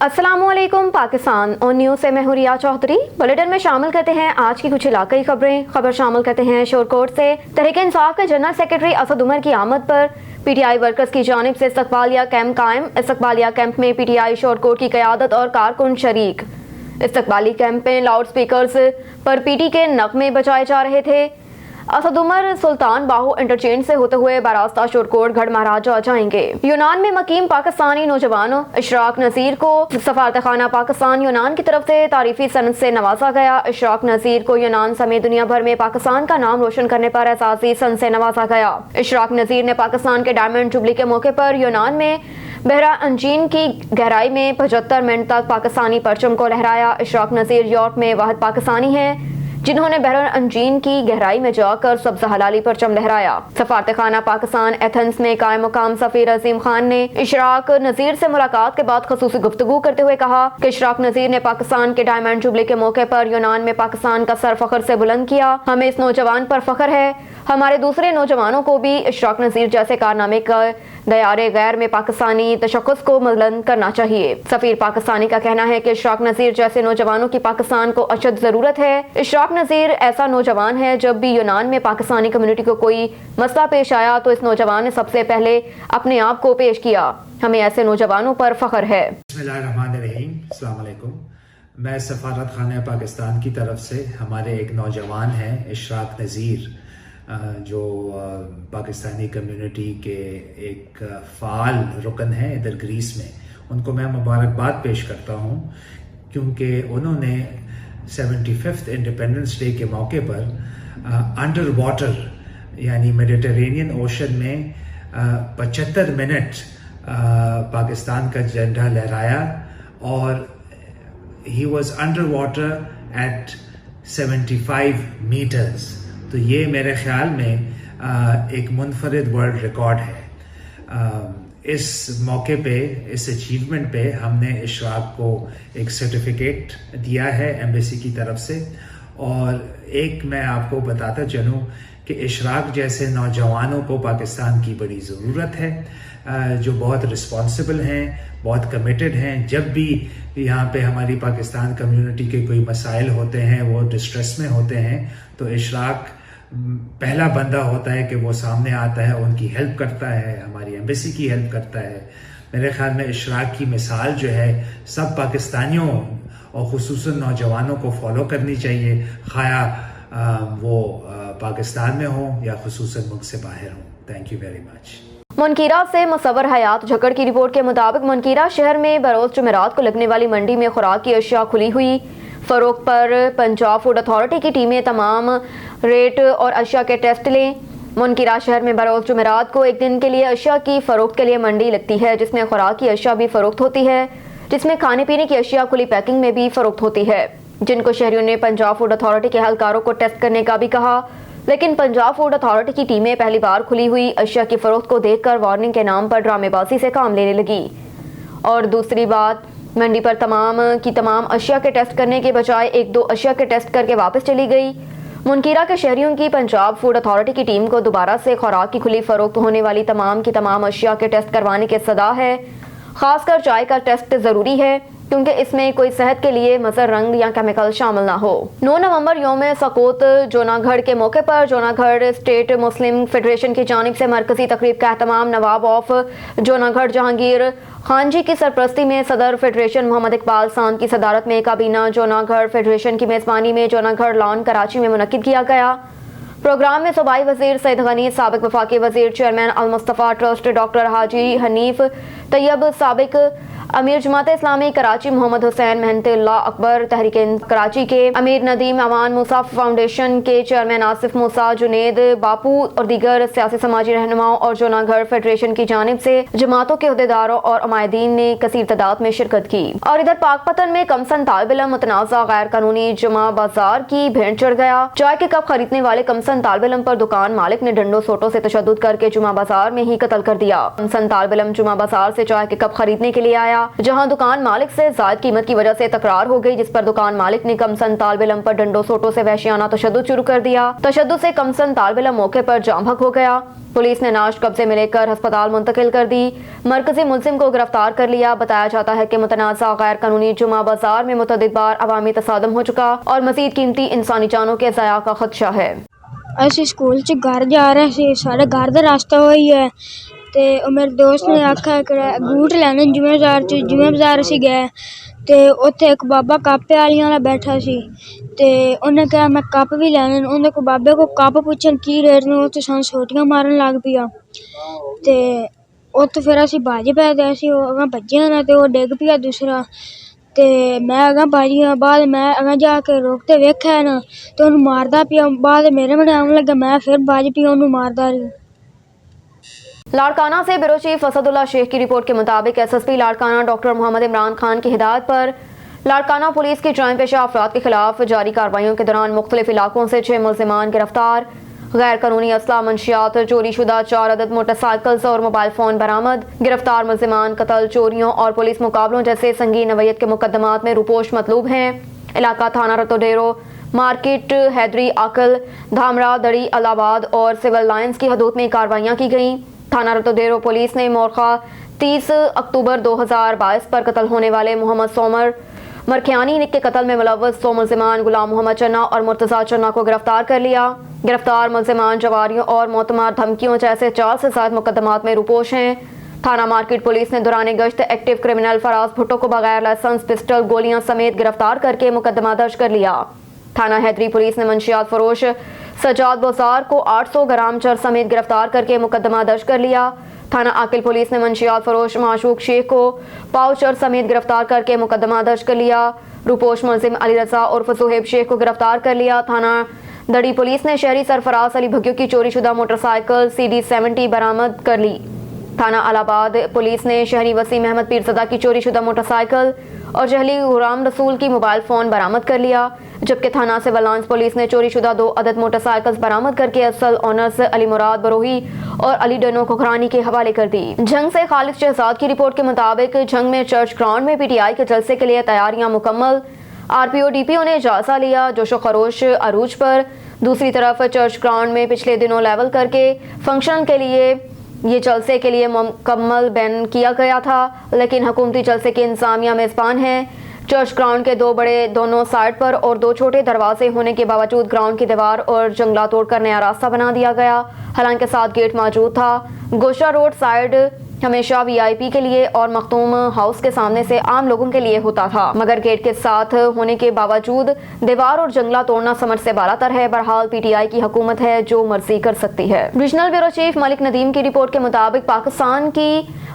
अस्सलाम वालेकुम पाकिस्तान और न्यूज़ से मैं हूं रिया चौधरी। बुलेटिन में शामिल करते हैं आज की कुछ इलाकाई खबर शामिल करते हैं शोरकोट से। तहरीक इंसाफ के जनरल सेक्रेटरी असद उमर की आमद पर पीटीआई वर्कर्स की जानिब से इस्तकबालिया कैंप कायम। इस्तकबालिया कैंप में पीटीआई शोरकोट की क़यादत और कारकुन शरीक। इस्तकबाली कैंप में लाउड स्पीकर्स पर पीटी के नगमे बजाए जा रहे थे। असद उमर सुल्तान बाहू इंटरचेंज से होते हुए बरास्ता शोरकोट गढ़ महाराजा जाएंगे। यूनान में मकीम पाकिस्तानी नौजवान इशराक नज़ीर को सफारत खाना पाकिस्तान यूनान की तरफ से तारीफी सनद से नवाजा गया। इशराक नज़ीर को यूनान समेत दुनिया भर में पाकिस्तान का नाम रोशन करने पर एहसासी सनद से नवाजा गया। इशराक नज़ीर ने पाकिस्तान के डायमंड जुबली के मौके पर यूनान में बहरा अंजीन की गहराई में 75 मिनट तक पाकिस्तानी परचम को लहराया। इशराक नज़ीर यूरोप में वाहिद पाकिस्तानी हैं जिन्होंने बहरा अंजीन की गहराई में जाकर सब्ज़ हलाली परचम लहराया। सफारत खाना पाकिस्तान एथेंस में कायम मुकाम सफीर अजीम खान ने इशराक नज़ीर से मुलाकात के बाद खसूसी गुफ्तगू करते हुए कहा कि इशराक नज़ीर ने पाकिस्तान के डायमंड जुबली के मौके पर यूनान में पाकिस्तान का सर फख्र से बुलंद किया। हमें इस नौजवान पर फख्र है। हमारे दूसरे नौजवानों को भी इशराक नज़ीर जैसे कारनामे का दयारे गैर में पाकिस्तानी तशक्कुस को बुलंद करना चाहिए। सफीर पाकिस्तानी का कहना है कि इशराक नज़ीर जैसे नौजवानों की पाकिस्तान को अशद ज़रूरत है। इशराक नज़ीर ऐसा नौजवान है, जब भी यूनान में पाकिस्तानी कम्युनिटी को कोई मसला पेश आया तो इस नौजवान ने सबसे पहले अपने आप को पेश किया। हमें ऐसे नौजवानों पर फख्र है। बिस्मिल्लाहिर्रहमानिर्रहीम, अस्सलाम वालेकुम। मैं सफारत खाना पाकिस्तान की तरफ से हमारे एक नौजवान हैं इशराक नज़ीर, जो पाकिस्तानी कम्युनिटी के एक फ़ाल रुकन है इधर ग्रीस में, उनको मैं मुबारकबाद पेश करता हूँ क्योंकि उन्होंने 75th इंडिपेंडेंस डे के मौके पर अंडर वाटर यानी मेडिटेरेनियन ओशन में 75 मिनट पाकिस्तान का झंडा लहराया और he was under water at 75 metres. तो ये मेरे ख्याल में एक मुनफरिद वर्ल्ड रिकॉर्ड है। इस मौके पे, इस अचीवमेंट पे हमने इशराक को एक सर्टिफिकेट दिया है एम्बेसी की तरफ से। और एक मैं आपको बताता चलूँ कि इशराक जैसे नौजवानों को पाकिस्तान की बड़ी ज़रूरत है, जो बहुत रिस्पॉन्सिबल हैं, बहुत कमिटेड हैं। जब भी यहाँ पे हमारी पाकिस्तान कम्युनिटी के कोई मसाइल होते हैं, वो डिस्ट्रेस में होते हैं, तो इशराक पहला बंदा होता है कि वो सामने आता है, उनकी हेल्प करता है, हमारी एम्बेसी की हेल्प करता है। मेरे ख्याल में इशराक की मिसाल जो है सब पाकिस्तानियों और खुसूसन नौजवानों को फॉलो करनी चाहिए, खाया वो पाकिस्तान में हो या खुसूसन मुल्क से बाहर हो। Thank you very much. मुनकीरा से मुसव्वर हयात झक्कड़ की रिपोर्ट के मुताबिक मुनकीरा शहर में बरोज़ जुमेरात को लगने वाली मंडी में खुराक की अशिया खुली हुई। फरोख्त पर पंजाब फूड अथॉरिटी की टीमें तमाम रेट और अशिया के टेस्ट लें। मुनकीरा शहर में बरोज़ जुमेरात को एक दिन के लिए अशिया की फरोख्त के लिए मंडी लगती है, जिसमें खुराक की अशिया भी फरोख्त होती है, जिसमें खाने पीने की अशिया खुली पैकिंग में भी फरोख्त होती है, जिनको शहरियों ने पंजाब फूड अथॉरिटी के एहलकारों को टेस्ट करने का भी कहा। लेकिन पंजाब फूड अथॉरिटी की टीमें पहली बार खुली हुई अशिया की फरोख्त को देखकर वार्निंग के नाम पर ड्रामेबाजी से काम लेने लगी। और दूसरी बात, मंडी पर तमाम अशिया के टेस्ट करने के बजाय 1-2 अशिया के टेस्ट करके वापस चली गई। मुनकीरा के शहरियों की पंजाब फूड अथॉरिटी की टीम को दोबारा से खुराक की खुली फरोख्त होने वाली तमाम अशिया के टेस्ट करवाने की सदा है। खासकर चाय का टेस्ट ज़रूरी है क्योंकि इसमें कोई सेहत के लिए मज़र रंग या केमिकल शामिल ना हो। 9 नवंबर यौम सकूत जोनागढ़ के मौके पर जोनागढ़ स्टेट मुस्लिम फेडरेशन की जानिब से मरकजी तकरीब का एहतमाम नवाब ऑफ जोनागढ़ जहांगीर खान जी की सरपरस्ती में सदर फेडरेशन मोहम्मद इकबाल सांद की सदारत में काबीना जोनागढ़ फेडरेशन की मेज़बानी में जोनागढ़ लॉन कराची में मुनक्किद किया गया। प्रोग्राम में सूबाई वज़ीर सईद गनी, साबिक वफाकी वज़ीर चेयरमैन अल मुस्तफ़ा ट्रस्ट डॉक्टर हाजी हनीफ तैयब, साबिक अमीर जमात इस्लामी कराची मोहम्मद हुसैन मेहनतुल्लाह अकबर, तहरीक कराची के अमीर नदीम अवान मुसाफ फाउंडेशन के चेयरमैन आसिफ मूसा, जुनेद बापू और दीगर सियासी समाजी रहनुमाओं और जोनागढ़ फेडरेशन की जानिब से जमातों के अहदेदारों और उमायदीन ने कसीर तादाद में शिरकत की। और इधर पाकपतन में कमसन तालिब इल्म मुतनाज़ा गैर कानूनी जुमा बाजार की भेंट चढ़ गया। चाय के कप खरीदने वाले कमसन कमसन तालिब इल्म पर दुकान मालिक ने डंडों सोटों से तशद्दुद करके जुमा बाजार में ही कत्ल कर दिया। कमसन तालिब इल्म जुमा बाजार से चाय के कप खरीदने के लिए आया, जहां दुकान मालिक से जायद कीमत की वजह से तकरार हो गई, जिस पर दुकान मालिक ने कमसन तालिब इल्म पर डंडों सोटों से वहशियाना तशद्दुद शुरू कर दिया। तशद्दुद से कमसन तालिब इल्म मौके पर जाम भग हो गया। पुलिस ने नाश कब्जे में लेकर अस्पताल मुंतकिल कर दी। मरकजी मुलजिम को गिरफ्तार कर लिया। बताया जाता है कि मुतनाज़ा गैर कानूनी जुमा बाजार में मुतअद्दिद बार अवामी तसादम हो चुका और मजीद कीमती इंसानी जानों के ज़या का खदशा है। ਅਸੀਂ ਸਕੂਲ 'ਚ ਘਰ ਜਾ ਰਹੇ ਸੀ, ਸਾਡੇ ਘਰ ਦਾ ਰਸਤਾ ਹੋਈ ਹੈ ਤੇ ਉਹ ਮੇਰੇ ਦੋਸਤ ਨੇ ਆਖਿਆ ਕਿ ਬੂਟ ਲੈਣੇ ਜਿਵੇਂ ਬਾਜ਼ਾਰ ਅਸੀਂ ਗਏ ਤੇ ਉੱਥੇ ਇੱਕ ਬਾਬਾ ਕਾਪੇ ਵਾਲੀਆਂ ਵਾਲਾ ਬੈਠਾ ਸੀ ਤੇ ਉਹਨੇ ਕਿਹਾ ਮੈਂ ਕੱਪ ਵੀ ਲੈਣੇ ਨੇ। ਉਹਨੇ ਕੋ ਬਾਬੇ ਕੋ ਕੱਪ ਪੁੱਛਣ ਕੀ ਰੇਟ ਨੇ, ਉੱਥੇ ਸਾਨੂੰ ਸੋਟੀਆਂ ਮਾਰਨ ਲੱਗ ਪਿਆ ਤੇ ਉੱਥੇ ਫਿਰ ਅਸੀਂ ਭੱਜ ਪਏ ਤੇ ਅਸੀਂ ਉਹ ਭੱਜਿਆ ਨਾ ਤੇ ਉਹ ਡਿੱਗ ਪਿਆ ਦੂਸਰਾ ਤੇ ਮੈਂ ਅਗਾਂਹ ਭਾਜੀ ਬਾਅਦ ਮੈਂ ਅਗਾਂਹ ਜਾ ਕੇ ਰੋਕ ਤੇ ਵੇਖਿਆ ਨਾ ਤੇ ਉਹਨੂੰ ਮਾਰਦਾ ਪਿਆ। ਬਾਅਦ ਮੇਰੇ ਮਨੇ ਆਉਣ ਲੱਗਾ, ਮੈਂ ਫਿਰ ਭੱਜ ਪਿਆ ਉਹਨੂੰ मारदा रही। लाड़काना से ब्यूरो चीफ असदुल्ला शेख की रिपोर्ट के मुताबिक SSP लाड़काना डॉक्टर मोहम्मद इमरान खान की हिदायत पर लाड़काना पुलिस की जराइम पेशा अफराद के खिलाफ जारी कार्रवाइयों के दौरान मुख्तलिफ इलाकों से 6 मुलजिमान गिरफ्तार। गैर कानूनी असला मंशियात, चोरी शुदा 4 अदद मोटरसाइकिल्स और मोबाइल फ़ोन बरामद। गिरफ्तार मुलजिमान कत्ल, चोरियों और पुलिस मुकाबलों जैसे संगीन नवयत के मुकदमात में रुपोश मतलूब हैं। इलाका थाना रतोडेरो, मार्केट, हैदरी, आकल, धामरा, दड़ी, अलाहाबाद और सिविल लाइन्स की हदूद में कार्रवाइयाँ की गईं। थाना रतोडेरो पुलिस ने मोरखा 30 अक्टूबर 2022 पर कत्ल होने वाले मोहम्मद सोमर मरखियानी के कत्ल में मुलव्वस 2 मुलजिमान गुलाम मोहम्मद चन्ना और मुर्तज़ा चन्ना को गिरफ्तार कर लिया। गिरफ्तार मुलजिमान जवारियों और मोतमार धमकियों जैसे 4 से 7 मुकदमात में रुपोश हैं। थाना मार्केट पुलिस ने दौरान गश्त एक्टिव क्रिमिनल फराज भुट्टो को बगैर लाइसेंस पिस्टल, गोलियां समेत गिरफ्तार करके मुकदमा दर्ज कर लिया। थाना हैदरी पुलिस ने मंशियात फरोश सजाद बोसार को 800 ग्राम चर समेत गिरफ्तार करके मुकदमा दर्ज कर लिया। थाना आकिल पुलिस ने मंशियात फरोश माशूक शेख को पाव चर समेत गिरफ्तार करके मुकदमा दर्ज कर लिया। रुपोश मुलजिम अली रजा उर्फ सुहेब शेख को गिरफ्तार कर लिया। थाना दड़ी पुलिस ने शहरी सरफराज अली भग्गियों की चोरी शुदा मोटरसाइकिल CD70 बरामद कर ली। थाना अलाहाबाद पुलिस ने शहरी वसीम अहमद पीरज़दा की चोरी शुदा मोटरसाइकिल और जहली गुलाम रसूल की मोबाइल फ़ोन बरामद कर लिया, जबकि थाना सिविल लाइन्स पुलिस ने चोरी शुदा 2 अदद मोटरसाइकिल्स बरामद करके असल ऑनर्स अली मुराद बरोही और अली डनो खोखरानी के हवाले कर दी। जंग से खालिद शहजाद की रिपोर्ट के मुताबिक जंग में चर्च ग्राउंड में PTI के जलसे के लिए तैयारियां मुकम्मल। RPO DPO ने जायजा लिया जोशो खरोश अरूज पर। दूसरी तरफ चर्च ग्राउंड में पिछले दिनों लेवल करके फंक्शन के लिए ये जलसे के लिए मुकम्मल बैन किया गया था, लेकिन हुकूमती जलसे की इंतजामिया मेज़बान है। चर्च ग्राउंड के 2 बड़े दोनों साइड पर और 2 छोटे दरवाजे होने के बावजूद ग्राउंड की दीवार और जंगला तोड़कर नया रास्ता बना दिया गया। हालांकि साथ गेट मौजूद था। गोशा रोड साइड हमेशा VIP के लिए और मखदूम हाउस के सामने से आम लोगों के लिए होता था, मगर गेट के साथ होने के बावजूद दीवार और जंगला तोड़ना समझ से बालातर है। बहरहाल PTI की हुकूमत है, जो मर्जी कर सकती है। Regional bureau chief Malik Nadeem की रिपोर्ट के मुताबिक पाकिस्तान की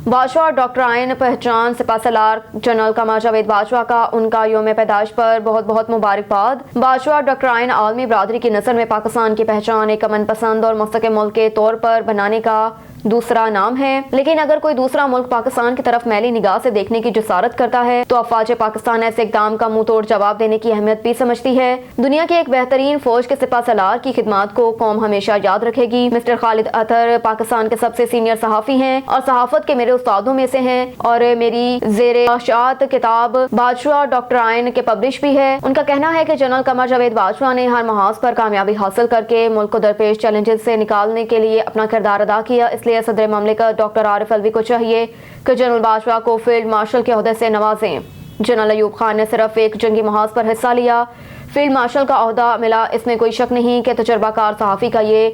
बादशाह डॉक्टर आइन पहचान सिपाहीसालार जनरल कमर जावेद बाजवा का उनका यौम पैदाइश पर बहुत बहुत मुबारकबाद। बादशाह डॉक्टर आइन आलमी बरादरी की नज़र में पाकिस्तान की पहचान एक अमन पसंद और मुस्तकिल मुल्क के तौर पर बनाने का दूसरा नाम है, लेकिन अगर कोई दूसरा मुल्क पाकिस्तान की तरफ मैली निगाह से देखने की जसारत करता है तो अफवाज पाकिस्तान ऐसे इक़दाम का मुंह तोड़ जवाब देने की अहमियत भी समझती है। दुनिया की एक बेहतरीन फौज के सिपाहीसालार की खिदमत को कौम हमेशा याद रखेगी। मिस्टर खालिद अतर पाकिस्तान के सबसे सीनियर सहाफ़ी हैं और सहाफत के मेरे उस्तादों में से हैं और मेरी ज़ेरे शात किताब बादशाह डॉक्टर आइन के पब्लिश भी है। उनका कहना है कि जनरल कमर जावेद बाजवा ने हर महाज पर कामयाबी हासिल करके मुल्क को दरपेश चैलेंजेस से निकालने के लिए अपना किरदार अदा किया। इसलिए सदर ममलिकत डॉक्टर आरिफ अलवी को चाहिए कि जनरल बाजवा को फील्ड मार्शल के ओहदे से नवाजें। जनरल अयूब खान ने सिर्फ एक जंगी महाज पर हिस्सा लिया, फील्ड मार्शल का ओहदा मिला, इसमें कोई शक नहीं कि तजर्बाकार सहाफ़ी का ये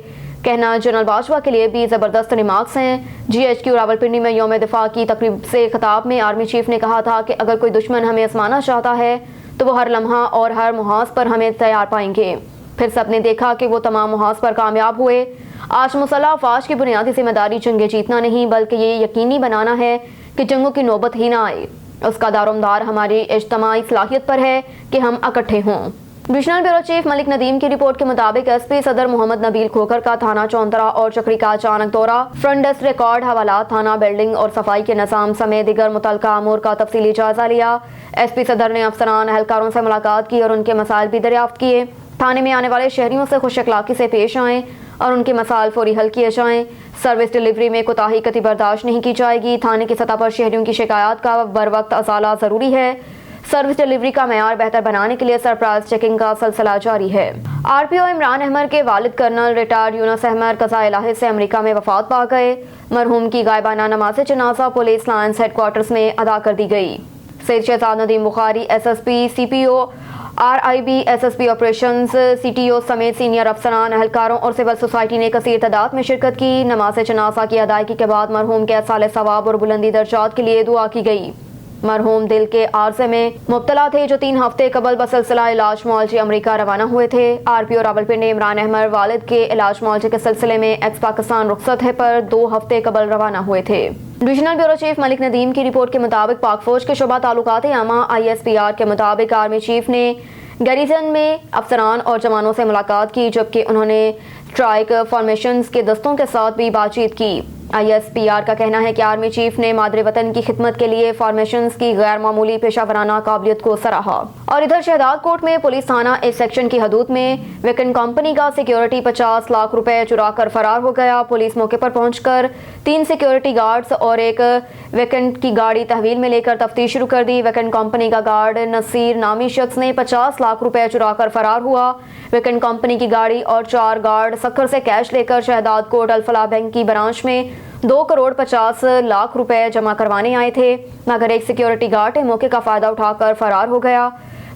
कहना जनरल बाजवा के लिए भी ज़बरदस्त रिमार्क्स हैं। GHQ रावलपिंडी में यौम दिफा की तकरीब से खिताब में आर्मी चीफ ने कहा था कि अगर कोई दुश्मन हमें आजमाना चाहता है तो वो हर लम्हा और हर मुहाज पर हमें तैयार पाएंगे। फिर सबने देखा कि वो तमाम मुहाज पर कामयाब हुए। आज मुसल्लह अफवाज की बुनियादी जिम्मेदारी जंगे जीतना नहीं बल्कि ये यकीनी बनाना है कि जंगों की नौबत ही ना आए। उसका दारोमदार हमारी इज्तमाई सलाहियत पर है कि हम इकट्ठे हों। Divisional bureau chief Malik Nadeem की रिपोर्ट के मुताबिक SP सदर मोहम्मद नबील खोखर का थाना चौंतरा और चक्री का अचानक दौरा, फ्रंट डेस्क रिकॉर्ड हवाला, थाना बिल्डिंग और सफाई के निज़ाम समेत दीगर मुतल्लिका अमूर का तफसीली जायजा लिया। SP सदर ने अफसरान एहलकारों से मुलाकात की और उनके मसाइल भी दरियाफ्त किए। تھانے میں آنے والے شہریوں سے خوش اخلاقی سے پیش آئیں اور ان کے مسائل فوری حل کیے جائیں. سروس ڈیلیوری میں کوتاہی قطعی برداشت نہیں کی جائے گی. تھانے کی سطح پر شہریوں کی شکایات کا بروقت ازالہ ضروری ہے. سروس ڈیلیوری کا معیار بہتر بنانے کے لیے سرپرائز چیکنگ کا سلسلہ جاری ہے. RPO عمران احمد کے والد کرنل ریٹائرڈ یونس احمد قضاء الہی سے امریکہ میں وفات پا گئے. مرحوم کی غائبانہ نماز جنازہ پولیس لائنز ہیڈ کوارٹرز میں ادا کر دی گئی. سید شہزاد ندیم بخاری SSP CPO RIB SSP operations CTO سمیت سینئر افسران اہلکاروں اور سول سوسائٹی نے کثیر تعداد میں شرکت کی. نماز جنازہ کی ادائیگی کے بعد مرحوم کے اصالِ ثواب اور بلندی درجات کے لیے دعا کی گئی. مرحوم دل کے عارضے میں مبتلا تھے جو 3 ہفتے قبل بسلسلہ علاج معالجے امریکہ روانہ ہوئے تھے. RPO راولپنڈی عمران احمد والد کے علاج معالجے کے سلسلے میں ایکس پاکستان رخصت ہے پر 2 ہفتے قبل روانہ ہوئے تھے. ڈویژنل بیورو چیف ملک ندیم کی رپورٹ کے مطابق پاک فوج کے شعبہ تعلقات عامہ ISPR کے مطابق آرمی چیف نے گیریزن میں افسران اور جوانوں سے ملاقات کی جبکہ انہوں نے اسٹرائک فارمیشنز کے دستوں کے ساتھ بھی بات چیت کی. ISPR کا کہنا ہے کہ آرمی چیف نے مادر وطن کی خدمت کے لیے فارمیشنز کی غیر معمولی پیشہ ورانہ قابلیت کو سراہا. اور ادھر شہداد کوٹ میں پولیس تھانہ ایک سیکشن کی حدود میں ویکنڈ کمپنی کا سیکیورٹی 50 لاکھ روپے چرا کر فرار ہو گیا. پولیس موقع پر پہنچ کر 3 سیکیورٹی گارڈز اور ایک ویکنڈ کی گاڑی تحویل میں لے کر تفتیش شروع کر دی. ویکنڈ کمپنی کا گارڈ نصیر نامی شخص نے 50 لاکھ روپے چرا کر فرار ہوا. ویکنڈ کمپنی کی گاڑی اور 4 گارڈ سکھر سے کیش لے کر شہداد کوٹ الفلاح بینک کی برانچ میں 2 کروڑ 50 لاکھ روپے جمع کروانے آئے تھے مگر ایک سیکیورٹی گارڈ نے موقع کا فائدہ اٹھا کر فرار ہو گیا.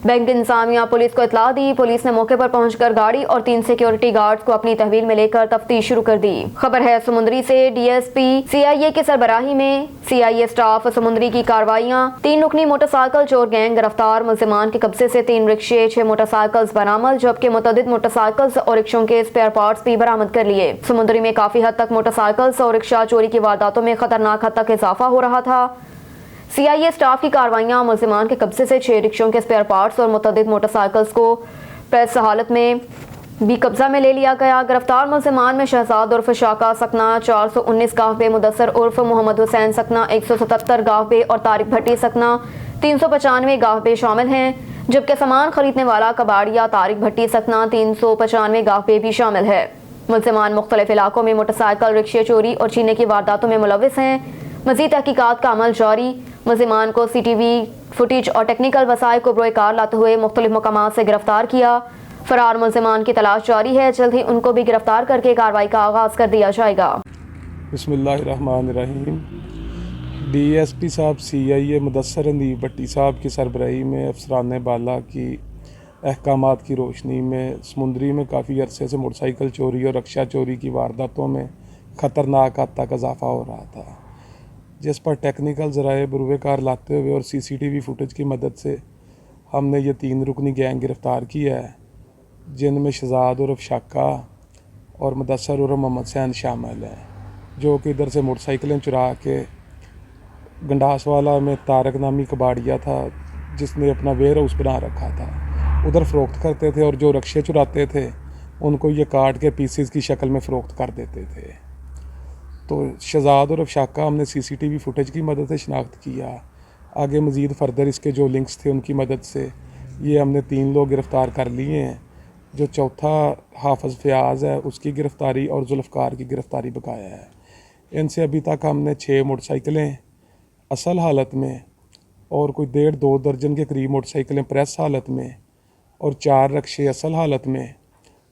بینک انتظامیہ پولیس کو اطلاع دی. پولیس نے موقع پر پہنچ کر گاڑی اور 3 سیکیورٹی گارڈز کو اپنی تحویل میں لے کر تفتیش شروع کر دی. خبر ہے سمندری سے. DSP CIA کی سربراہی میں CIA سٹاف سمندری کی کارروائیاں. 3 رکنی موٹر سائیکل چور گینگ گرفتار. ملزمان کے قبضے سے 3 رکشے 6 موٹر سائیکلز برآمد جبکہ متعدد موٹر سائیکلز اور رکشوں کے اسپیئر پارٹس بھی برآمد کر لیے. سمندری میں کافی حد تک موٹر سائیکلز اور رکشہ چوری کی وارداتوں میں خطرناک حد تک اضافہ ہو رہا تھا. CIA سٹاف کی کارروائیاں ملزمان کے قبضے سے 6 رکشوں کے اسپیئر پارٹس اور متعدد موٹر سائیکلز کو پریس حالت میں بھی قبضہ میں لے لیا گیا. گرفتار ملزمان میں شہزاد عرف شاکا سکنہ 419 گاہ مدثر عرف محمد حسین سکنہ 177 گاہ اور طارق بھٹی سکنہ 395 گاہ شامل ہیں جبکہ سامان خریدنے والا کباڑیا طارق بھٹی سکنہ 395 گاہ بھی شامل ہے. ملزمان مختلف علاقوں میں موٹر سائیکل رکشے چوری اور چھیننے کی وارداتوں میں ملوث ہیں. مزید تحقیقات کا عمل جاری. ملزمان کو CCTV فوٹیج اور ٹیکنیکل وسائل کو بروئے کار لاتے ہوئے مختلف مقامات سے گرفتار کیا. فرار ملزمان کی تلاش جاری ہے. جلد ہی ان کو بھی گرفتار کر کے کارروائی کا آغاز کر دیا جائے گا. بسم اللہ الرحمن الرحیم. DSP صاحب CIA مدثر ندیم بھٹی صاحب کی سربراہی میں افسران بالا کی احکامات کی روشنی میں سمندری میں کافی عرصے سے موٹر سائیکل چوری اور رکشہ چوری کی وارداتوں میں خطرناک حد تک اضافہ ہو رہا تھا جس پر ٹیکنیکل ذرائع بروئے کار لاتے ہوئے اور CCTV فوٹیج کی مدد سے ہم نے یہ 3 رکنی گینگ گرفتار کیا ہے جن میں شہزاد عرف شاکا اور مدثر عرف محمد حسین شامل ہیں جو کہ ادھر سے موٹر سائیکلیں چرا کے گنڈاس والا میں طارق نامی کباڑیا تھا جس نے اپنا ویئر ہاؤس بنا رکھا تھا ادھر فروخت کرتے تھے اور جو رکشے چراتے تھے ان کو یہ کاٹ کے پیسز کی شکل میں فروخت کر دیتے تھے. تو شہزاد عرف شاکا ہم نے CCTV فوٹیج کی مدد سے شناخت کیا. آگے مزید فردر اس کے جو لنکس تھے ان کی مدد سے یہ ہم نے 3 لوگ گرفتار کر لیے ہیں. جو چوتھا حافظ فیاض ہے اس کی گرفتاری اور ذوالفقار کی گرفتاری بقایا ہے. ان سے ابھی تک ہم نے 6 موٹر سائیکلیں اصل حالت میں اور کوئی 1.5-2 درجن کے قریب موٹر سائیکلیں پریس حالت میں اور 4 رکشے اصل حالت میں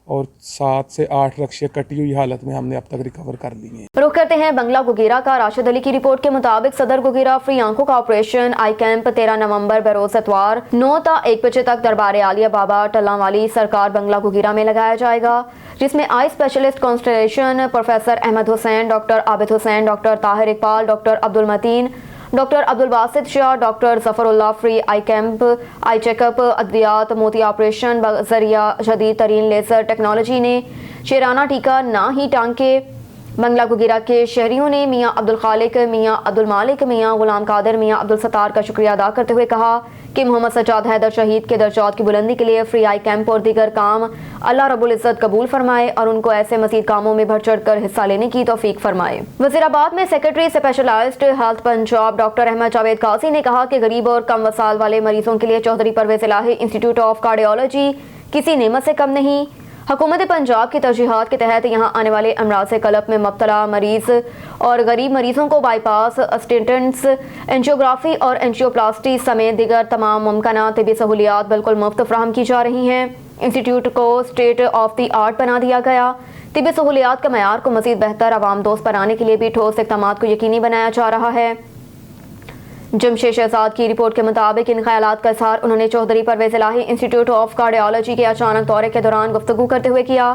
اور 7 سے 8 رکشے کٹی ہوئی حالت میں ہم نے اب تک ریکور کر لی ہیں. رخ کرتے ہیں بنگلہ گگیرا کا. راشد علی کی رپورٹ کے مطابق صدر گگیرا فری آنکھوں کا آپریشن آئی کیمپ 13 نومبر بروز اتوار 9 تا 1 بجے تک دربار عالیہ بابا ٹلّاں والی سرکار بنگلہ گگیرا میں لگایا جائے گا جس میں eye specialist consultation professor Ahmad Hussain, doctor Abid Hussain, doctor Tahir Iqbal, doctor Abdul Matin, doctor Abdul Basit Shah, doctor Zafar Ullah free eye camp eye check up ادویات موتی آپریشن بذریعہ جدید ترین لیزر ٹیکنالوجی نے شیرانہ ٹیکہ نہ ہی ٹانکے. بنگلہ گگیرا کے شہریوں نے میاں عبدالخالق, میاں عبدالمالک, میاں غلام قادر, میاں عبدالستار کا شکریہ ادا کرتے ہوئے کہا کہ محمد سجاد حیدر شہید کے درجات کی بلندی کے لیے فری آئی کیمپ اور دیگر کام اللہ رب العزت قبول فرمائے اور ان کو ایسے مزید کاموں میں بڑھ چڑھ کر حصہ لینے کی توفیق فرمائے۔ وزیر آباد میں secretary specialized health Punjab doctor Ahmad Javed Qazi نے کہا کہ غریب اور کم وسائل والے مریضوں کے لیے چودھری پرویز الہی انسٹی ٹیوٹ آف کارڈیالوجی کسی نعمت سے کم نہیں۔ حکومت پنجاب کی ترجیحات کے تحت یہاں آنے والے امراض قلب میں مبتلا مریض اور غریب مریضوں کو بائی پاس، اسٹینٹس، اینجیوگرافی اور اینجیوپلاسٹی سمیت دیگر تمام ممکنہ طبی سہولیات بالکل مفت فراہم کی جا رہی ہیں۔ انسٹی ٹیوٹ کو اسٹیٹ آف دی آرٹ بنا دیا گیا۔ طبی سہولیات کے معیار کو مزید بہتر عوام دوست بنانے کے لیے بھی ٹھوس اقدامات کو یقینی بنایا جا رہا ہے۔ جمشید شہزاد کی رپورٹ کے مطابق ان خیالات کا اظہار انہوں نے چودھری پرویز الہی انسٹی ٹیوٹ آف کارڈیالوجی کے اچانک دورے کے دوران گفتگو کرتے ہوئے کیا،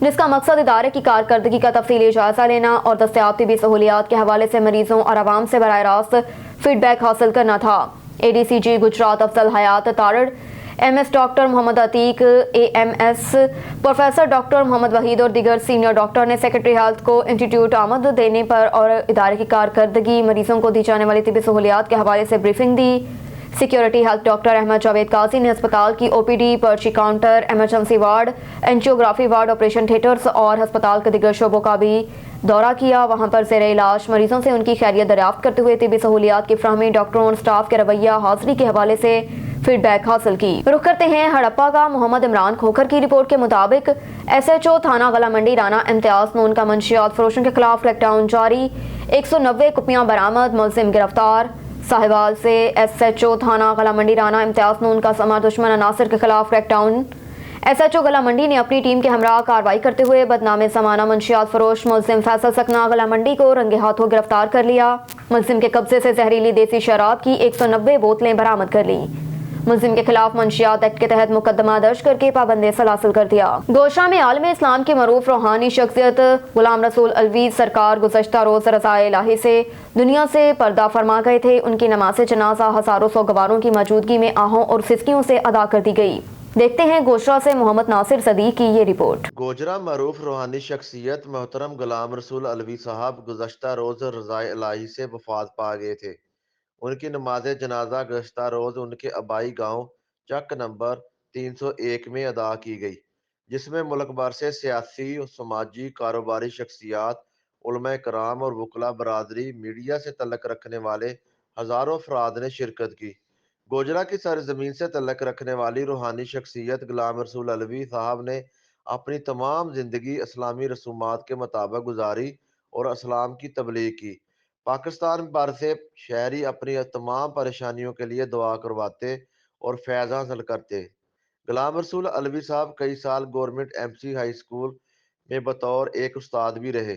جس کا مقصد ادارے کی کارکردگی کا تفصیلی جائزہ لینا اور دستیاب طبی سہولیات کے حوالے سے مریضوں اور عوام سے براہ راست فیڈ بیک حاصل کرنا تھا۔ اے D C G Gujrat Afzal Hayat Tarar, M S doctor Muhammad Atiq, A M S professor doctor Muhammad Waheed اور دیگر سینئر ڈاکٹر نے سیکرٹری ہیلتھ کو انسٹی ٹیوٹ آمد دینے پر اور ادارے کی کارکردگی، مریضوں کو دی جانے والی طبی سہولیات کے حوالے سے بریفنگ دی۔ Security health doctor Ahmad Javed Qazi نے ہسپتال کی او پی ڈی، پرچی counter, emergency ward, angiography ward, operation theatres اور ہسپتال کے دیگر شعبوں کا بھی دورہ کیا۔ وہاں پر زیر علاج مریضوں سے ان کی خیریت دریافت کرتے ہوئے طبی سہولیات کی فراہمی، ڈاکٹروں اور اسٹاف کے رویہ حاضری کے حوالے سے فیڈ بیک حاصل کی۔ رخ کرتے ہیں ہڑپا کا۔ محمد عمران کھوکھر کی رپورٹ کے مطابق ایس ایچ او تھانہ غلہ منڈی رانا امتیاز نون کا منشیات فروشوں کے خلاف کریک ڈاؤن جاری، 190 کپیاں برآمد، ملزم گرفتار۔ ساہیوال سے ایس ایچ او تھانہ غلہ منڈی رانا امتیاز نون کا سمر دشمن عناصر کے خلاف crack down. S H O Ghalla Mandi نے اپنی ٹیم کے ہمراہ کارروائی کرتے ہوئے بدنام زمانہ منشیات فروش ملزم فیصل سکنا غلہ منڈی کو رنگے ہاتھوں گرفتار کر لیا۔ ملزم کے قبضے سے زہریلی دیسی شراب کی 190 بوتلیں برآمد کر لیں۔ ملزم کے خلاف منشیات ایکٹ کے تحت مقدمہ درج کر کے پابند سلاسل کر دیا۔ گوشہ میں عالم اسلام کی معروف روحانی شخصیت غلام رسول الوی سرکار گزشتہ روز رضائے الہی سے دنیا سے پردہ فرما گئے تھے۔ ان کی نماز جنازہ ہزاروں سوگواروں کی موجودگی میں آہوں اور سسکیوں سے ادا کر دی گئی۔ دیکھتے ہیں گوشہ سے محمد ناصر صدیق کی یہ رپورٹ۔ گوجرہ معروف روحانی شخصیت محترم غلام رسول الوی صاحب گزشتہ روز رضائے الہی سے وفات پا گئے تھے۔ ان کی نماز جنازہ گزشتہ روز ان کے آبائی گاؤں چک نمبر 301 میں ادا کی گئی، جس میں ملک بھر سے سیاسی، سماجی، کاروباری شخصیات، علماء کرام اور وکلاء برادری، میڈیا سے تعلق رکھنے والے ہزاروں افراد نے شرکت کی۔ گوجرہ کی سرزمین سے تعلق رکھنے والی روحانی شخصیت غلام رسول الوی صاحب نے اپنی تمام زندگی اسلامی رسومات کے مطابق گزاری اور اسلام کی تبلیغ کی۔ پاکستان بھر سے شہری اپنی تمام پریشانیوں کے لیے دعا کرواتے اور فیض حاصل کرتے۔ غلام رسول الوی صاحب کئی سال government M C high school میں بطور ایک استاد بھی رہے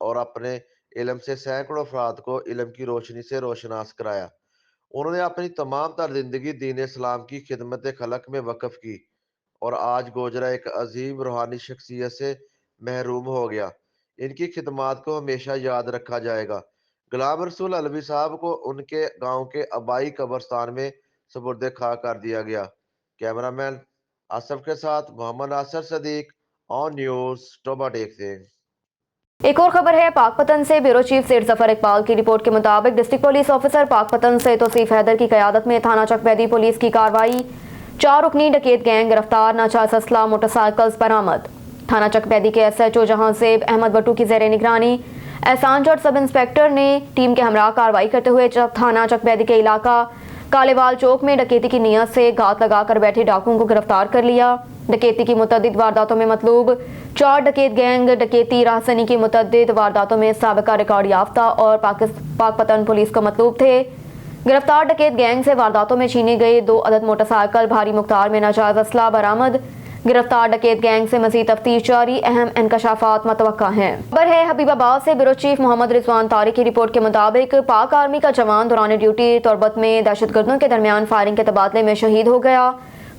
اور اپنے علم سے سینکڑوں افراد کو علم کی روشنی سے روشناس کرایا۔ انہوں نے اپنی تمام تر زندگی دین اسلام کی خدمت خلق میں وقف کی اور آج گوجرہ ایک عظیم روحانی شخصیت سے محروم ہو گیا۔ ان کی خدمات کو ہمیشہ یاد رکھا جائے گا۔ غلام رسول الوی صاحب کو ان کے گاؤں کے آبائی قبرستان میں سپرد خاک کر دیا گیا۔ کیمرہ مین آصف کے ساتھ محمد ناصر صدیق، آن نیوز ٹوبا دیکھتے ہیں۔ ایک اور خبر ہے پاک پتن سے۔ بیورو چیف سید ظفر اقبال کی رپورٹ کے مطابق ڈسٹرکٹ پولیس آفیسر پاک پتن سے توصیف حیدر کی قیادت میں تھانہ چک بیدی پولیس کی کارروائی، 4 رکنی ڈکیت گینگ گرفتار، ناجائز اسلحہ موٹر سائیکلز برآمد۔ تھانہ چک بیدی کے ایس ایچ او جہاں زیب احمد بٹو کی زیر نگرانی احسان جٹ سب انسپیکٹر نے ٹیم کے ہمراہ کارروائی کرتے ہوئے تھانہ چک بیدی کے علاقہ کالےوال چوک میں ڈکیتی کی نیت سے گھات لگا کر بیٹھے ڈاکوؤں کو گرفتار کر لیا۔ ڈکیتی کی متعدد وارداتوں میں مطلوب 4 ڈکیت گینگ ڈکیتی راہزنی کی متعدد وارداتوں میں سابقہ ریکارڈ یافتہ اور پاک پتن پولیس کو مطلوب تھے۔ گرفتار ڈکیت گینگ سے وارداتوں میں چھینے گئے 2 عدد موٹر سائیکل، بھاری مقدار میں ناجائز اسلحہ برآمد۔ گرفتار ڈکیت گینگ سے مزید تفتیش جاری، اہم انکشافات متوقع ہیں۔ خبر ہے حبیب آباد سے۔ بیورو چیف محمد رضوان طارق کی رپورٹ کے مطابق پاک آرمی کا جوان دوران ڈیوٹی تربت میں دہشت گردوں کے درمیان فائرنگ کے تبادلے میں شہید ہو گیا،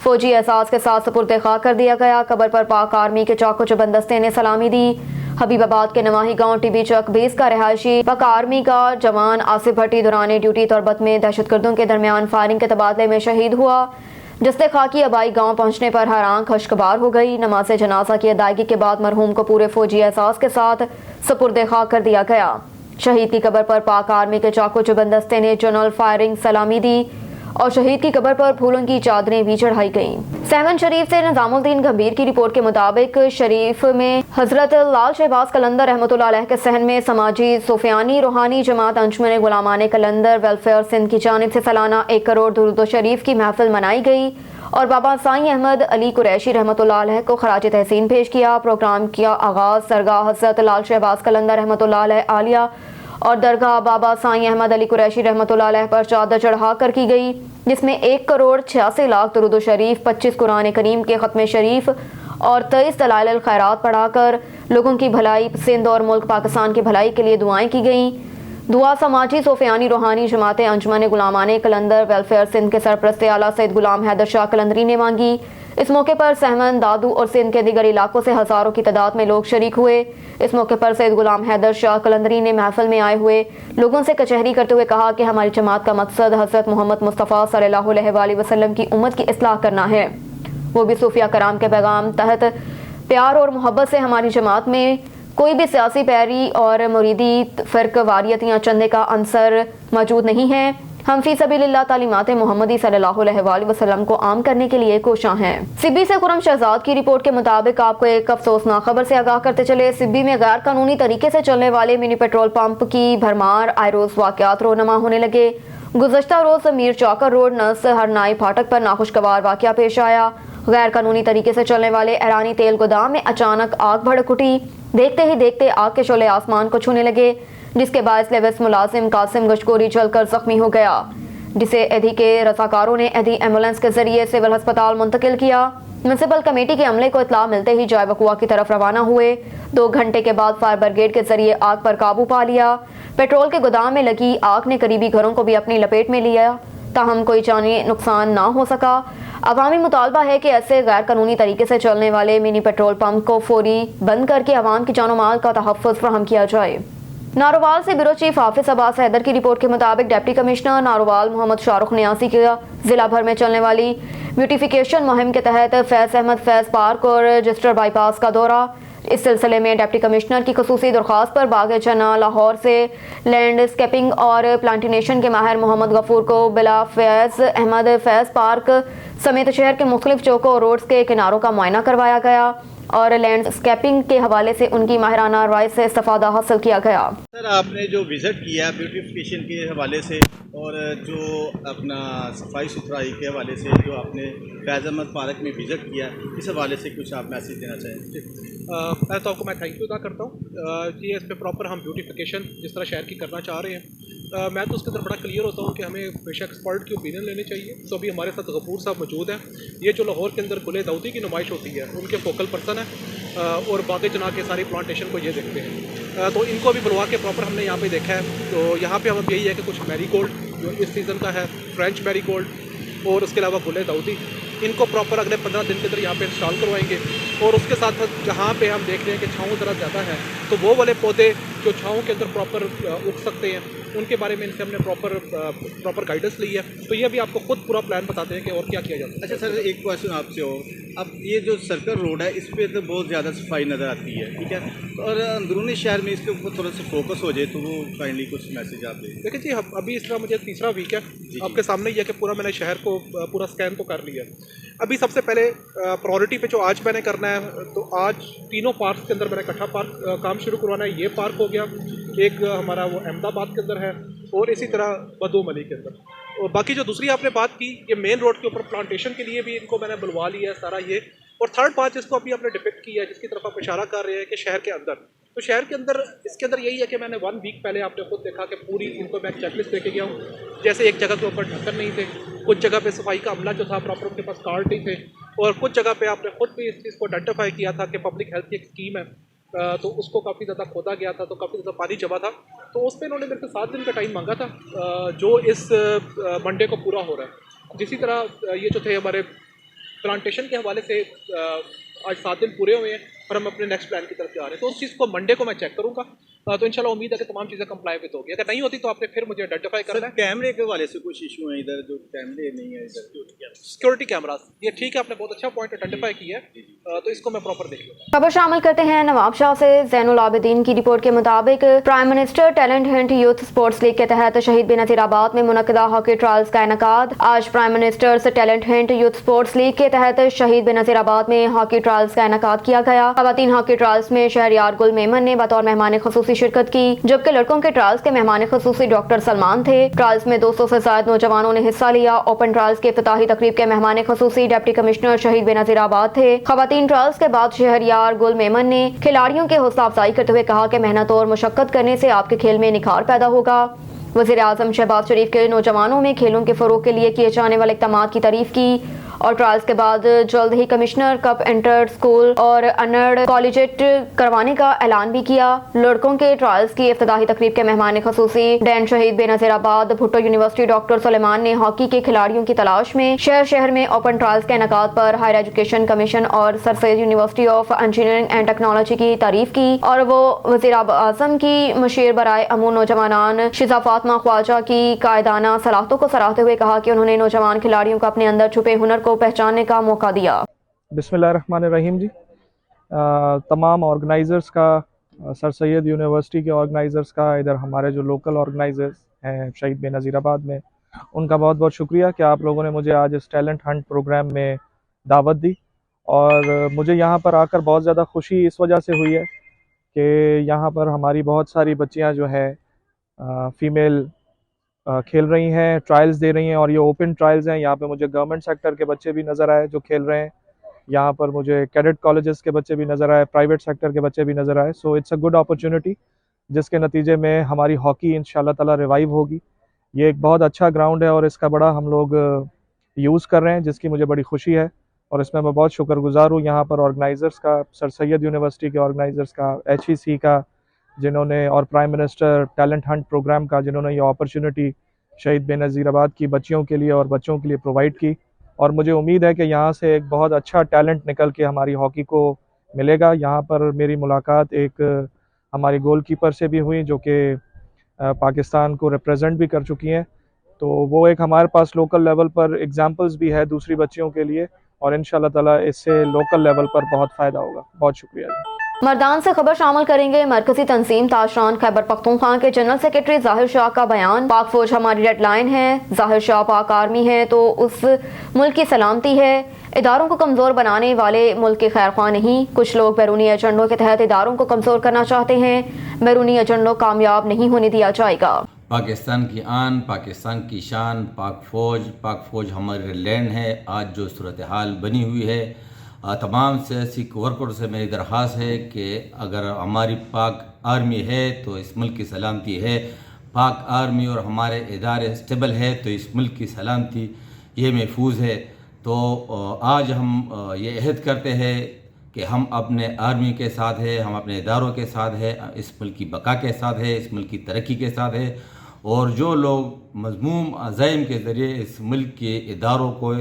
فوجی اعزاز کے ساتھ سپرد خاک کر دیا گیا۔ قبر پر پاک آرمی کے چاق و چوبند دستے نے سلامی دی۔ حبیب آباد کے نواحی گاؤں ٹی بی چک بیس کا رہائشی پاک آرمی کا جوان آصف بھٹی دوران ڈیوٹی تربت میں دہشت گردوں کے درمیان فائرنگ کے تبادلے میں شہید ہوا، جس سے خاکی آبائی گاؤں پہنچنے پر حیران خشکبار ہو گئی۔ نماز جنازہ کی ادائیگی کے بعد مرحوم کو پورے فوجی اعزاز کے ساتھ سپرد خاک کر دیا گیا۔ شہید کی قبر پر پاک آرمی کے چاق و چوبند دستے نے جنرل فائرنگ سلامی دی और शहीद की कब्र पर फूलों की चादरें भी चढ़ाई गईं। सहवन शरीफ से निजामुद्दीन गंभीर की रिपोर्ट के मुताबिक शरीफ में हजरत लाल शहबाज कलंदर रहमतुल्लाह अलैह के सहन में समाजी सूफियानी रूहानी जमात अंजुमन गुलामान कलंदर वेलफेयर सिंध की जानिब से सालाना 1 करोड़ दुरूद शरीफ की महफिल मनाई गई और बाबा साईं अहमद अली कुरैशी रहमतुल्लाह अलैह को खराज तहसीन पेश किया। प्रोग्राम का आगाज दरगाह हजरत लाल शहबाज कलंदर रहमतुल्लाह अलैह आलिया और दरगाह बाबा साईं अहमद अली कुरैशी रहमतुल्लाह अलैह पर चादर चढ़ा कर की गई, जिसमें 1 करोड़ 86 लाख दुरूद शरीफ, 25 कुरान करीम के ख़त्म शरीफ और 23 दलाइल खैरात पढ़ाकर लोगों की भलाई सिंध और मुल्क पाकिस्तान की भलाई के लिए दुआएं की गईं। दुआ समाजी सोफियानी रूहानी जमातें अंजुमन गुलामान कलंदर वेलफेयर सिंध के सरपरस्त आला सैयद गुलाम हैदर शाह कलंदरी ने मांगी। इस मौके पर सहमन, दादू और सिंध के दीगर इलाकों से हज़ारों की तादाद में लोग शरीक हुए। इस मौके पर सैयद गुलाम हैदर शाह कलंदरी ने महफिल में आए हुए लोगों से कचहरी करते हुए कहा कि हमारी जमात का मकसद हज़रत मोहम्मद मुस्तफ़ा सल्लल्लाहु अलैहि वसल्लम की उम्मत की इस्लाह करना है, वो भी सूफिया कराम के पैगाम तहत। प्यार और मोहब्बत से हमारी जमात में कोई भी सियासी पैरी और मुरीदी, फ़िरक वारियत या चंदे का अंसर मौजूद नहीं है। हम फी सबीलिल्लाह तालीमात मोहम्मदी सल्लल्लाहु अलैहि वसल्लम को आम करने के लिए कोशां हैं। सिब्बी से खुरम शहजाद की रिपोर्ट के मुताबिक आपको एक अफसोसनाक खबर से आगाह करते चले। सिब्बी में गैर कानूनी तरीके से चलने वाले मिनी पेट्रोल पंप की भरमार आए रोज वाकयात रोनमा होने लगे। गुज़श्ता रोज मीर चौकर रोड नस हरनाई फाटक पर नाखुशगवार वाकया पेश आया। गैर कानूनी तरीके से चलने वाले ईरानी तेल गोदाम में अचानक आग भड़क उठी। देखते ही देखते आग के शोले आसमान को छूने लगे, जिसके बायस लेविस मुलाजिम कासिम गशकोरी जलकर जख्मी हो गया, जिसे एधी के रजाकारों ने एधी एम्बुलेंस के जरिए सिविल अस्पताल मुंतकिल किया। म्यूनसिपल कमेटी के अमले को इत्तला मिलते ही जाए वकुआ की तरफ रवाना हुए। 2 घंटे के बाद फायर ब्रिगेड के जरिए आग पर काबू पा लिया। पेट्रोल के गोदाम में लगी आग ने करीबी घरों को भी अपनी लपेट में लिया, ताहम कोई जानी नुकसान ना हो सका। अवामी मुतालबा है कि ऐसे गैर कानूनी तरीके से चलने वाले मिनी पेट्रोल पंप को फौरी बंद करके अवाम की जानो माल का तहफ़्फ़ुज़ फराहम किया जाए। नारोवाल से ब्यूरो चीफ हाफिज अब्बास हैदर की रिपोर्ट के मुताबिक डिप्टी कमिश्नर नारोवाल मोहम्मद शाहरुख नियासी की जिला भर में चलने वाली ब्यूटिफिकेशन मुहिम के तहत फैज़ अहमद फैज़ पार्क और रजिस्टर बाईपास का दौरा। इस सिलसिले में डिप्टी कमिश्नर की खुसूसी दरख्वास्त पर बाग जना लाहौर से लैंडस्केपिंग और प्लांटेशन के माहिर मोहम्मद गफूर को बिला फैज़ अहमद फैज़ पार्क समेत शहर के मुख्तलिफ चौकों और रोड्स के किनारों का मुआयना करवाया गया और लैंडस्केपिंग के हवाले से उनकी माहिराना राय से इस्तिफादा हासिल किया गया। सर, आपने जो विज़िट किया ब्यूटिफिकेशन के हवाले से और जो अपना सफाई सुथराई के हवाले से जो आपने फैज़ अहमद पार्क में विज़िट किया, इस हवाले से कुछ आप मैसेज देना चाहें? पहले तो आपको मैं थैंक यू अदा करता हूँ कि इस पे प्रॉपर हम ब्यूटिफिकेशन जिस तरह शहर की करना चाह रहे हैं। मैं तो उसके अंदर बड़ा क्लियर होता हूँ कि हमें बेशक एक्सपर्ट की ओपिनियन लेनी चाहिए। तो अभी हमारे साथ गफूर साहब मौजूद हैं। ये जो लाहौर के अंदर गुले दाऊदी की नुमाइश होती है उनके फोकल पर्सन है और बाकी जना के सारी प्लांटेशन को ये देखते हैं। तो इनको अभी बुलवा के प्रॉपर हमने यहाँ पे देखा है। तो यहाँ पे हम यही है कि कुछ मैरी गोल्ड जो इस सीज़न का है, फ्रेंच मैरी गोल्ड और उसके अलावा गुले दाऊदी, इनको प्रॉपर अगले 15 दिन के अंदर यहाँ पे इंस्टॉल करवाएंगे। और उसके साथ साथ जहाँ पे हम देख रहे हैं कि छाँव ज़रा ज़्यादा है, तो वो वाले पौधे जो छाँव के अंदर प्रॉपर उग सकते हैं उनके बारे में इनसे हमने प्रॉपर गाइडेंस ली है। तो ये भी आपको खुद पूरा प्लान बताते हैं कि और क्या किया जाता है। अच्छा सर, एक क्वेश्चन आपसे हो, अब ये जो सर्कल रोड है इस पर तो बहुत ज़्यादा सफाई नज़र आती है, ठीक है, और अंदरूनी शहर में इसके ऊपर थोड़ा सा फोकस हो जाए तो वो काइंडली कुछ मैसेज आप दें। देखिए जी, अभी इस तरह मुझे तीसरा वीक है, आपके सामने ही है कि पूरा मैंने शहर को पूरा स्कैन तो कर लिया। अभी सबसे पहले प्रायोरिटी पे जो आज मैंने करना है, तो आज तीनों पार्क के अंदर मैंने इकट्ठा पार्क काम शुरू करवाना है। ये पार्क हो गया, एक हमारा वो अहमदाबाद के अंदर है और इसी तरह बदो मली के अंदर। और बाकी जो दूसरी आपने बात की, ये मेन रोड के ऊपर प्लांटेशन के लिए भी इनको मैंने बुलवा लिया है सारा ये। और थर्ड बात जिसको अभी आपने डिपिक्ट किया है, जिसकी तरफ आप इशारा कर रहे हैं कि शहर के अंदर, तो शहर के अंदर इसके अंदर यही है कि मैंने 1 वीक पहले आपने खुद देखा कि पूरी इनको मैं चेकलिस्ट लेके गया हूँ। जैसे एक जगह के ऊपर ढक्कन नहीं थे, कुछ जगह पे सफाई का अमला जो था प्रॉपर उनके पास कार्ड नहीं थे, और कुछ जगह पे आपने खुद भी इस चीज़ को आइडेंटिफाई किया था कि पब्लिक हेल्थ की एक स्कीम है, तो उसको काफ़ी ज़्यादा खोदा गया था, तो काफ़ी ज़्यादा पानी जमा था। तो उस पर इन्होंने मेरे से 7 दिन का टाइम मांगा था, जो इस मंडे को पूरा हो रहा है। जिसी तरह ये जो थे हमारे प्लांटेशन के हवाले से आज 7 दिन पूरे हुए हैं और हम अपने नेक्स्ट प्लान की तरफ जा रहे हैं। तो उस चीज़ को मंडे को मैं चेक करूँगा तो इंशाल्लाह उम्मीद है कि तमाम चीज़ें कंप्लाई विद होगी। अगर नहीं होती तो आपने फिर मुझे आइडेंटिफाई करना है। कैमरे के हवाले से कुछ इशू है इधर, जो कैमरे नहीं है इधर, सिक्योरिटी कैमरास, ये ठीक है, आपने बहुत अच्छा पॉइंट आइडेंटिफाई किया है, तो इसको मैं प्रॉपर देख लूँगा। खबर शामिल करते हैं नवाब शाह से। ज़ैनुल आबिदीन की रिपोर्ट के मुताबिक prime minister talent Hunt youth sports league के तहत शहीद बेनज़ीराबाद में मुनक़दा हॉकी ट्रायल्स का इनेकाद। आज prime ministers talent Hunt youth sports league के तहत शहीद बेनज़ीराबाद में हॉकी ट्रायल्स का इनेकाद किया गया। ख़वातीन हॉकी ट्रायल्स में शहरयार गुल मेमन ने बतौर मेहमान ख़ुसूसी शिरकत की, जबकि लड़कों के ट्रायल्स के मेहमान ख़ुसूसी डॉक्टर सलमान थे। ट्रायल्स में 200 से ज़ायद नौजवानों ने हिस्सा लिया। ओपन ट्रायल्स के इफ्तिताही तकरीब के मेहमान ख़ुसूसी डिप्टी कमिश्नर शहीद बेनज़ीराबाद थे। ख़वातीन ट्रायल्स के बाद शहरयार गुल मेमन ने खिलाड़ियों की हौसला अफजाई करते हुए कहा कि मेहनत और मुशक्कत करने से आपके खेल में निखार पैदा होगा। वज़ीर आज़म शहबाज शरीफ के नौजवानों में खेलों के फ़रोग़ के लिए किए जाने वाले इक़दामात की तारीफ़ की और ट्रायल्स के बाद जल्द ही कमिश्नर कप इंटर स्कूल और अनर्ड कॉलेजेट करवाने का ऐलान भी किया। लड़कों के ट्रायल्स की इफ्तिताही तकरीब के मेहमान ख़ुसूसी डैन शहीद बेनज़ीराबाद भुट्टो यूनिवर्सिटी डॉक्टर सुलेमान ने हॉकी के खिलाड़ियों की तलाश में शहर शहर में ओपन ट्रायल्स के इनेकाद पर हायर एजुकेशन कमीशन और sir Syed university of engineering and technology की तारीफ की और वो वज़ीर आज़म की मशीर बराए अमूर नौजवान शिजा फातिमा ख्वाजा की कायदाना सलाहतों को सराहते हुए कहा कि उन्होंने नौजवान खिलाड़ियों को अपने अंदर छुपे हुनर को पहचानने का मौका दिया। बिस्मिल्लाहिर्रहमानिर्रहीम जी। तमाम ऑर्गेनाइज़र्स का, सर सैयद यूनिवर्सिटी के ऑर्गेनाइज़र्स का, इधर हमारे जो लोकल ऑर्गेनाइज़र्स हैं शहीद बेनज़ीराबाद में, उनका बहुत बहुत शुक्रिया कि आप लोगों ने मुझे आज इस टैलेंट हंट प्रोग्राम में दावत दी। और मुझे यहाँ पर आकर बहुत ज़्यादा खुशी इस वजह से हुई है कि यहाँ पर हमारी बहुत सारी बच्चियाँ जो हैं फ़ीमेल खेल रही हैं, ट्रायल्स दे रही हैं, और ये ओपन ट्रायल्स हैं। यहाँ पे मुझे गवर्नमेंट सेक्टर के बच्चे भी नज़र आए जो खेल रहे हैं, यहाँ पर मुझे कैडेट कॉलेजेस के बच्चे भी नज़र आए, प्राइवेट सेक्टर के बच्चे भी नज़र आए। So it's a good opportunity, जिसके नतीजे में हमारी हॉकी इंशाल्लाह ताला रिवाइव होगी। ये एक बहुत अच्छा ग्राउंड है और इसका बड़ा हम लोग यूज़ कर रहे हैं, जिसकी मुझे बड़ी खुशी है और इसमें मैं बहुत शुक्रगुजार हूँ यहाँ पर ऑर्गेनाइज़र्स का, सर सैयद यूनिवर्सिटी के ऑर्गेनाइज़र्स का, HEC का, जिन्होंने, और prime minister talent hunt programme का, जिन्होंने ये अपॉर्चुनिटी शहीद बेनज़ीराबाद की बच्चियों के लिए और बच्चों के लिए प्रोवाइड की। और मुझे उम्मीद है कि यहाँ से एक बहुत अच्छा टैलेंट निकल के हमारी हॉकी को मिलेगा। यहाँ पर मेरी मुलाकात एक हमारी गोलकीपर से भी हुई जो कि पाकिस्तान को रिप्रेजेंट भी कर चुकी हैं, तो वो एक हमारे पास लोकल लेवल पर एग्जांपल्स भी है दूसरी बच्चियों के लिए, और इंशाल्लाह ताला इससे लोकल लेवल पर बहुत फ़ायदा होगा। बहुत शुक्रिया। मर्दान से खबर शामिल करेंगे। मरकजी तंजीम ताशरान खैबर पख्तूनख्वा के जनरल सेक्रेटरी ज़ाहिर शाह का बयान। पाक फौज हमारी रेड लाइन है, ज़ाहिर शाह पाक आर्मी है तो उस मुल्क की सलामती है। इदारों को कमज़ोर बनाने वाले मुल्क के खैरख्वाह नहीं। कुछ लोग बैरूनी एजेंडों के तहत इदारों को कमज़ोर करना चाहते हैं। बैरूनी एजेंडों कामयाब नहीं होने दिया जाएगा। पाकिस्तान की आन, पाकिस्तान की शान, पाक फ़ौज हमारी लैंड है। आज जो सूरत हाल बनी हुई है, तमाम सियासी वर्करों से मेरी दरख्वास्त है कि अगर हमारी पाक आर्मी है तो इस मुल्क की सलामती है। पाक आर्मी और हमारे इदारे स्टेबल है तो इस मुल्क की सलामती ये महफूज है। तो आज हम ये अहद करते हैं कि हम अपने आर्मी के साथ है, हम अपने इदारों के साथ है, इस मुल्क की बका के साथ है, इस मुल्क की तरक्की के साथ है। और जो लोग मज़मूम अज़ाइम के ज़रिए इस मुल्क के इदारों को,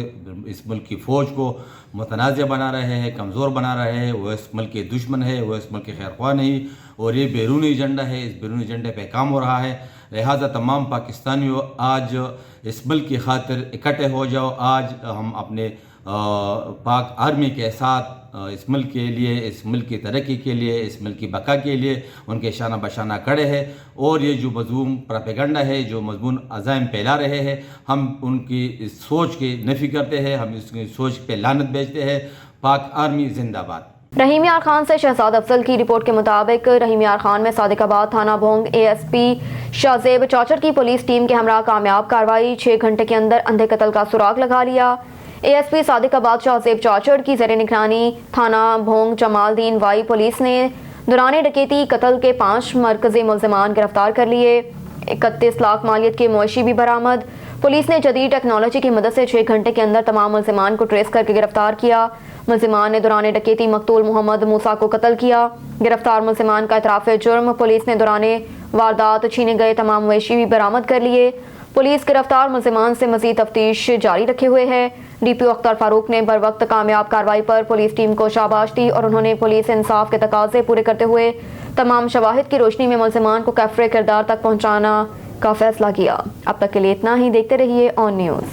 इस मुल्क की फ़ौज को मुतनाज़ बना रहे हैं, कमज़ोर बना रहे हैं, वो इस मुल्क के दुश्मन है, वो इस मुल्क के खैरख्वाह नहीं, और ये बैरूनी एजेंडा है। इस बैरूनी एजेंडे पे काम हो रहा है। लिहाजा तमाम पाकिस्तानियों आज इस मुल्क की खातिर इकट्ठे हो जाओ। आज हम अपने पाक आर्मी के साथ इस मुल्क के लिए, इस मुल्क की तरक्की के लिए, इस मुल्क की बका के लिए उनके शाना बशाना खड़े हैं। और ये जो मज़मूम प्रोपेगेंडा है, जो मज़मूम अज़ाइम फैला रहे हैं, हम उनकी इस सोच की नफ़ी करते हैं, हम इसकी सोच पे लानत भेजते हैं। पाक आर्मी जिंदाबाद। रहीम यार खान से शहजाद अफजल की रिपोर्ट के मुताबिक रहीम यार खान में सादिकाबाद थाना भोंग ASP शाहजेब चाचर की पुलिस टीम के हमरा कामयाब कार्रवाई। 6 घंटे के अंदर अंधे कत्ल का सुराग लगा लिया। ASP सादिकाबाद शाहजेब चाचर की ज़ेर निगरानी थाना भोंग जमालदीन वाई पुलिस ने दौरान डकैती कत्ल के 5 मरकज़ी मुल्ज़िमान गिरफ्तार कर लिए। 31 लाख मालियत के मवेशी भी बरामद। पुलिस ने जदीद टेक्नोलॉजी की मदद से 6 घंटे के अंदर तमाम मुल्ज़िमान को ट्रेस करके गिरफ्तार किया। मुल्ज़िमान ने दौरान डकैती मकतूल मोहम्मद मूसा को कत्ल किया। गिरफ्तार मुल्ज़िमान का इतराफ़ जुर्म। पुलिस ने दौरान वारदात छीने गए तमाम मवेशी भी बरामद कर लिए। पुलिस गिरफ्तार मुल्ज़िमान से मज़ीद तफ्तीश जारी रखे हुए है। DPO अख्तर फारूक ने बर वक्त कामयाब कार्रवाई पर पुलिस टीम को शाबाश दी और उन्होंने पुलिस इंसाफ के तकाज़े पूरे करते हुए तमाम शवाहिद की रोशनी में मुलज़िमान को कैफ़रे किरदार तक पहुँचाना का फैसला किया। अब तक के लिए इतना ही। देखते रहिए ऑन न्यूज़।